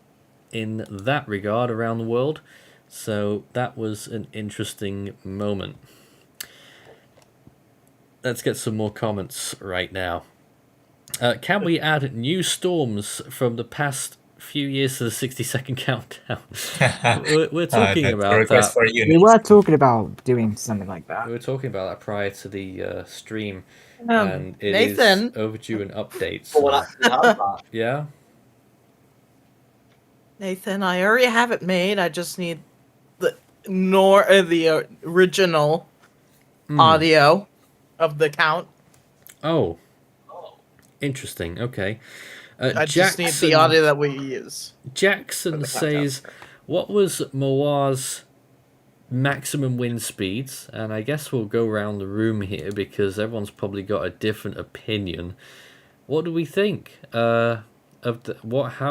in that regard around the world. So that was an interesting moment. Let's get some more comments right now. Can we add new storms from the past few years to the 60-second countdown? We're talking about that. For you. We were talking about doing something like that. We were talking about that prior to the stream. And it Nathan, is overdue an update. Well, So, yeah? Nathan, I already have it made. I just need the original audio of the count. Oh. Interesting. Okay. I just need the audio that we use. Jackson says, what was Mawar's maximum wind speeds? And I guess we'll go around the room here because everyone's probably got a different opinion. What do we think? How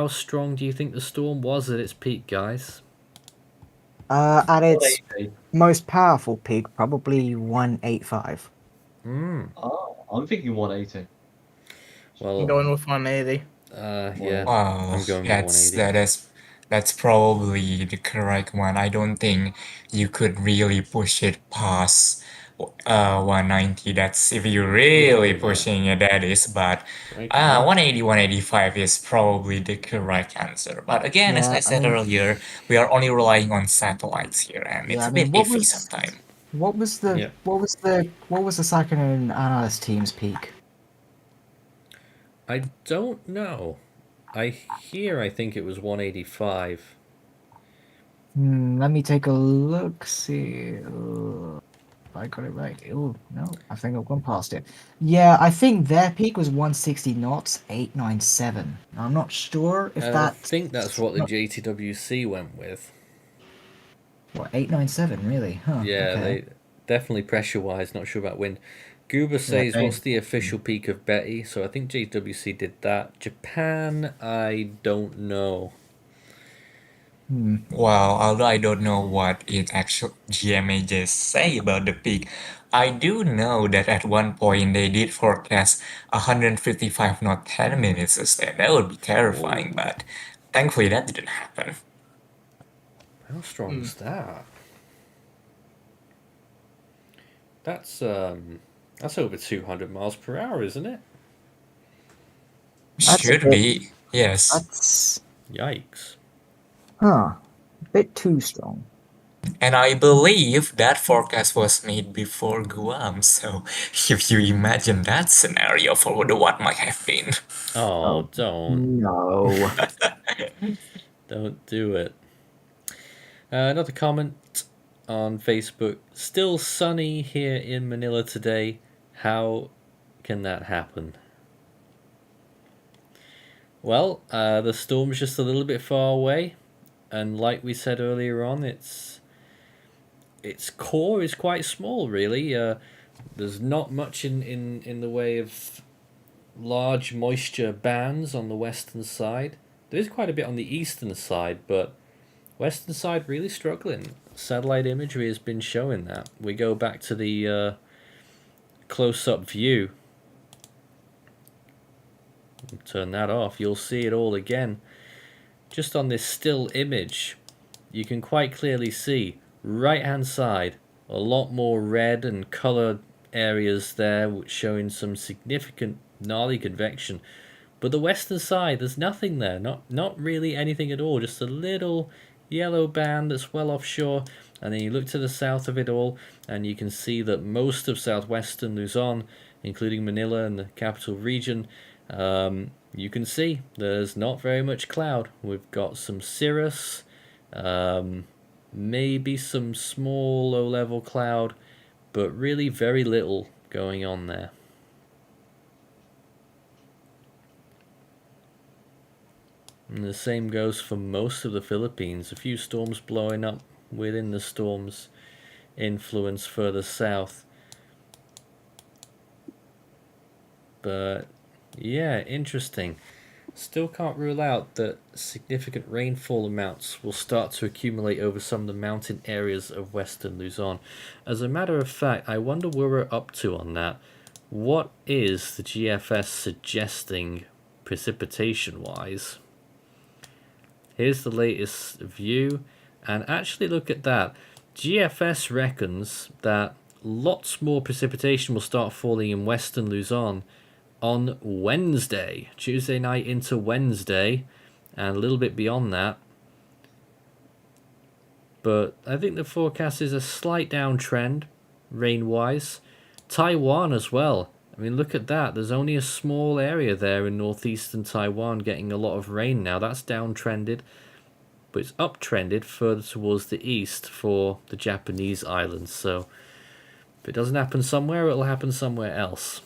strong do you think the storm was at its peak, guys? At its 180. most powerful peak, probably 185. Oh, I'm thinking 180. I'm Well, going with 180. yeah, Well, I'm going with 180. that's probably the correct one. I don't think you could really push it past 190. That's if you're really Yeah. pushing it, that is. But Right, yeah. 180, 185 is probably the correct answer. But again, as I Yeah, I said mean, earlier, we are only relying on satellites here, and yeah, it's I a mean, bit iffy sometimes. what was the Yeah. what was the second analyst team's peak? I don't know. I think it was 185. Let me take a look. See if I got it right. Oh no, I think I've gone past it. Yeah, I think their peak was 160 knots, 897. I'm not sure if I that's think that's what the not, JTWC went with. what 897 really? Huh? Yeah, Okay. they definitely pressure wise, not sure about wind. Goober Yeah, says, what's the official peak of Betty? So I think JWC did that. Japan, I don't know. Well, although I don't know what it actual GMAJs say about the peak, I do know that at one point they did forecast 155 knot 10 minutes sustain. That would be terrifying, Whoa. but thankfully that didn't happen. How strong is that? That's over 200 miles per hour, isn't it? that's a Should bit. be, yes. That's Yikes. a bit too strong. And I believe that forecast was made before Guam, so if you imagine that scenario for what might have been. Oh, don't. No. Don't do it. Another comment on Facebook. Still sunny here in Manila today. How can that happen? Well, the storm's just a little bit far away, and like we said earlier on, its core is quite small, really. There's not much in the way of large moisture bands on the western side. There is quite a bit on the eastern side, but western side really struggling. Satellite imagery has been showing that. We go back to the close-up view. Turn that off. You'll see it all again. Just on this still image, you can quite clearly see right-hand side a lot more red and colored areas there, showing some significant gnarly convection. But the western side, there's nothing there. Not really anything at all. Just a little yellow band that's well offshore. And then you look to the south of it all, and you can see that most of southwestern Luzon, including Manila and the capital region, you can see there's not very much cloud. We've got some cirrus, maybe some small low-level cloud, but really very little going on there. And the same goes for most of the Philippines. A few storms blowing up within the storm's influence further south. But yeah, interesting. Still can't rule out that significant rainfall amounts will start to accumulate over some of the mountain areas of western Luzon. As a matter of fact, I wonder where we're up to on that. What is the GFS suggesting precipitation-wise? Here's the latest view, and actually look at that. GFS reckons that lots more precipitation will start falling in western Luzon on Wednesday, Tuesday night into Wednesday, and a little bit beyond that. But I think the forecast is a slight downtrend, rain-wise. Taiwan as well. I mean, look at that. There's only a small area there in northeastern Taiwan getting a lot of rain now. That's downtrended, but it's uptrended further towards the east for the Japanese islands. So if it doesn't happen somewhere, it'll happen somewhere else.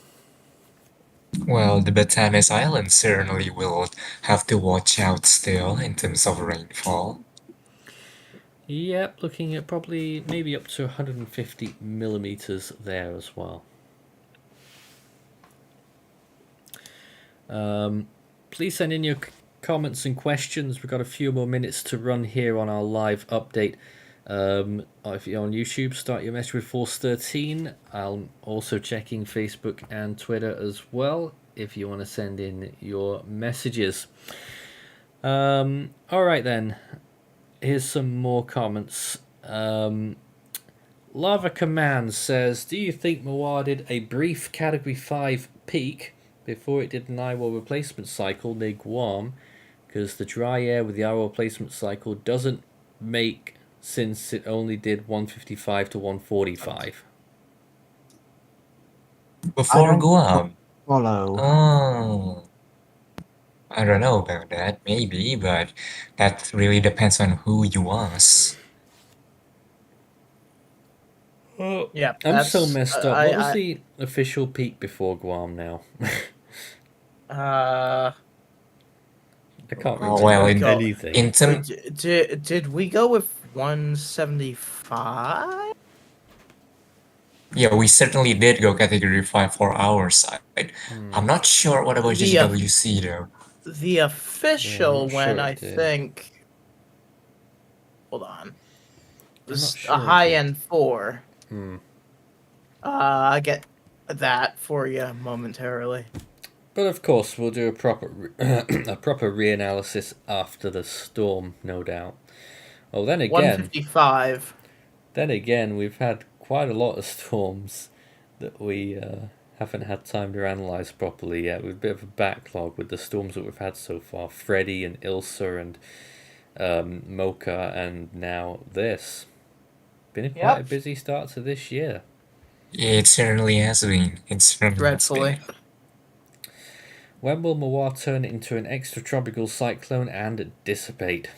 Well, the Batanes Islands certainly will have to watch out still in terms of rainfall. Yep, looking at probably maybe up to 150 millimeters there as well. Please send in your comments and questions. We've got a few more minutes to run here on our live update. If you're on YouTube, start your message with Force 13. I'm also checking Facebook and Twitter as well if you want to send in your messages. All right then. Here's some more comments. Lava Command says, do you think Mawar did a brief Category 5 peak before it did an IWO replacement cycle near Guam? Because the dry air with the IWO replacement cycle doesn't make, since it only did 155 to 145. Before Guam. Follow. Oh, I don't know about that, maybe, but that really depends on who you ask. Yeah, I'm so messed up. What was the official peak before Guam now? I can't Oh, remember anything. Did we go with 175? Yeah, we certainly did go Category 5 for our side. I'm not sure what about GWC though. The official sure I it did. think... Hold on. I'm Was not sure a it high did. end 4. I get that for you momentarily. But of course, we'll do a proper reanalysis after the storm, no doubt. Well, then again, 155. Then again, we've had quite a lot of storms that we haven't had time to analyse properly yet. With a bit of a backlog with the storms that we've had so far: Freddy and Ilsa and Mocha, and now this. Been quite a busy start to this year. Yeah, it certainly has been. Dreadfully. When will Mawar turn into an extratropical cyclone and dissipate?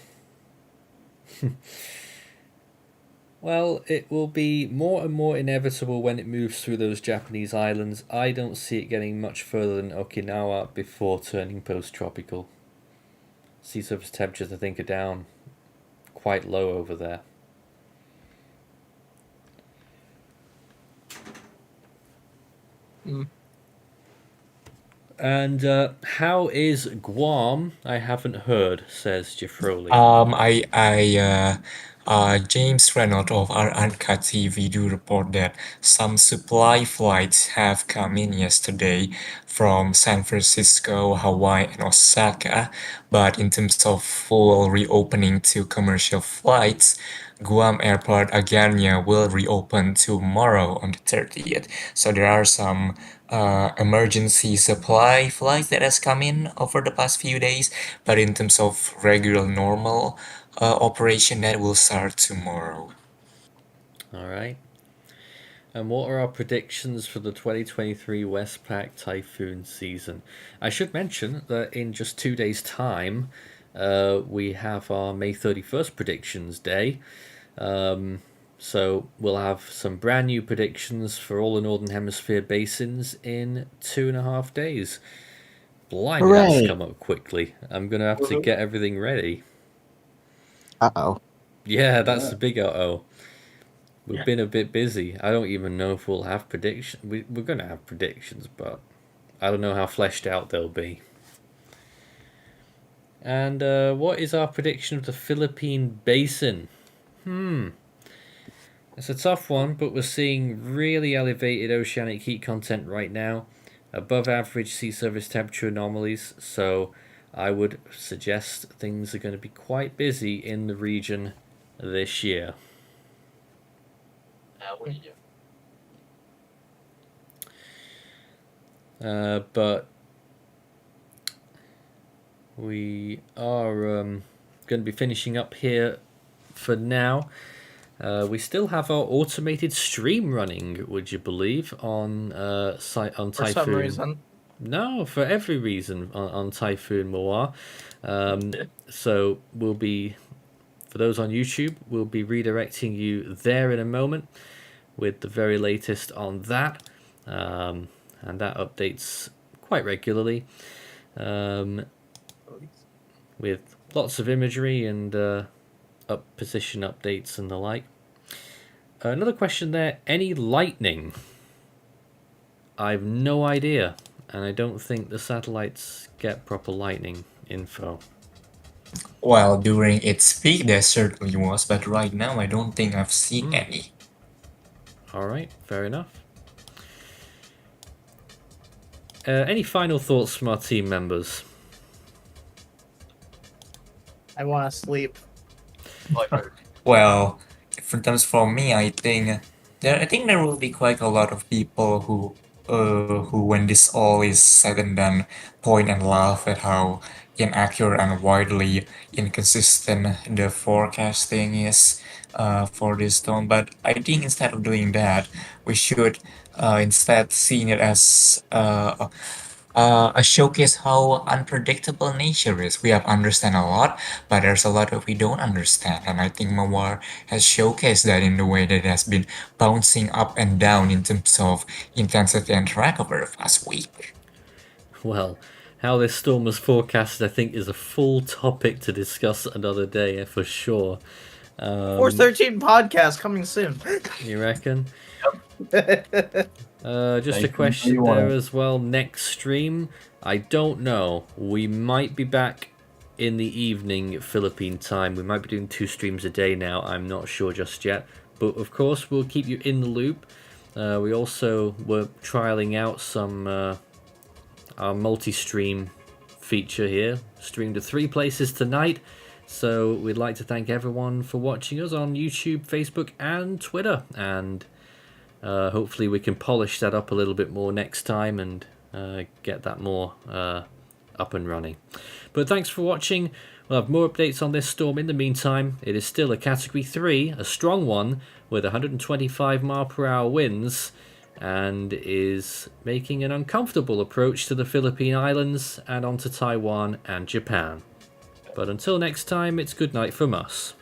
Well, it will be more and more inevitable when it moves through those Japanese islands. I don't see it getting much further than Okinawa before turning post-tropical. Sea surface temperatures, I think, are down quite low over there. And how is Guam? I haven't heard, says Jeffroli. James Reynolds of our Uncut TV do report that some supply flights have come in yesterday from San Francisco, Hawaii, and Osaka. But in terms of full reopening to commercial flights, Guam Airport again will reopen tomorrow on the 30th. So there are some emergency supply flights that has come in over the past few days, but in terms of regular normal operation, that will start tomorrow. All right. And what are our predictions for the 2023 Westpac Typhoon season? I should mention that in just 2 days' time, we have our May 31st predictions day. So we'll have some brand new predictions for all the Northern Hemisphere basins in 2.5 days. Blimey, that's come up quickly. I'm going to have to get everything ready. Uh-oh. Yeah, that's the big uh-oh. We've been a bit busy. I don't even know if we'll have predictions. We're going to have predictions, but I don't know how fleshed out they'll be. And what is our prediction of the Philippine basin? It's a tough one, but we're seeing really elevated oceanic heat content right now, above average sea surface temperature anomalies, so I would suggest things are going to be quite busy in the region this year. But we are going to be finishing up here for now. We still have our automated stream running, would you believe, on Typhoon. For some reason. No, for every reason on Typhoon Mawar. So we'll be, for those on YouTube, we'll be redirecting you there in a moment with the very latest on that. And that updates quite regularly with lots of imagery and position updates and the like. Another question there, any lightning? I've no idea, and I don't think the satellites get proper lightning info. Well, during its peak, there certainly was, but right now, I don't think I've seen any. All right, fair enough. Any final thoughts from our team members? I want to sleep. Well, in terms for me, I think there will be quite a lot of people who when this all is said and done, point and laugh at how inaccurate and widely inconsistent the forecasting is for this storm. But I think instead of doing that, we should instead see it as a showcase how unpredictable nature is. We have understand a lot, but there's a lot that we don't understand, and I think Mawar has showcased that in the way that it has been bouncing up and down in terms of intensity and track over the past week. Well, how this storm was forecasted, I think, is a full topic to discuss another day for sure. 413 podcast coming soon. You reckon? Just a question there as well. Next stream, I don't know. We might be back in the evening Philippine time. We might be doing 2 streams a day now. I'm not sure just yet. But of course, we'll keep you in the loop. We also were trialing out some our multi-stream feature here. Streamed to 3 places tonight. So we'd like to thank everyone for watching us on YouTube, Facebook, and Twitter. And hopefully we can polish that up a little bit more next time and get that more up and running. But thanks for watching. We'll have more updates on this storm in the meantime. It is still a Category 3, a strong one, with 125 mph winds, and is making an uncomfortable approach to the Philippine Islands and onto Taiwan and Japan. But until next time, it's good night from us.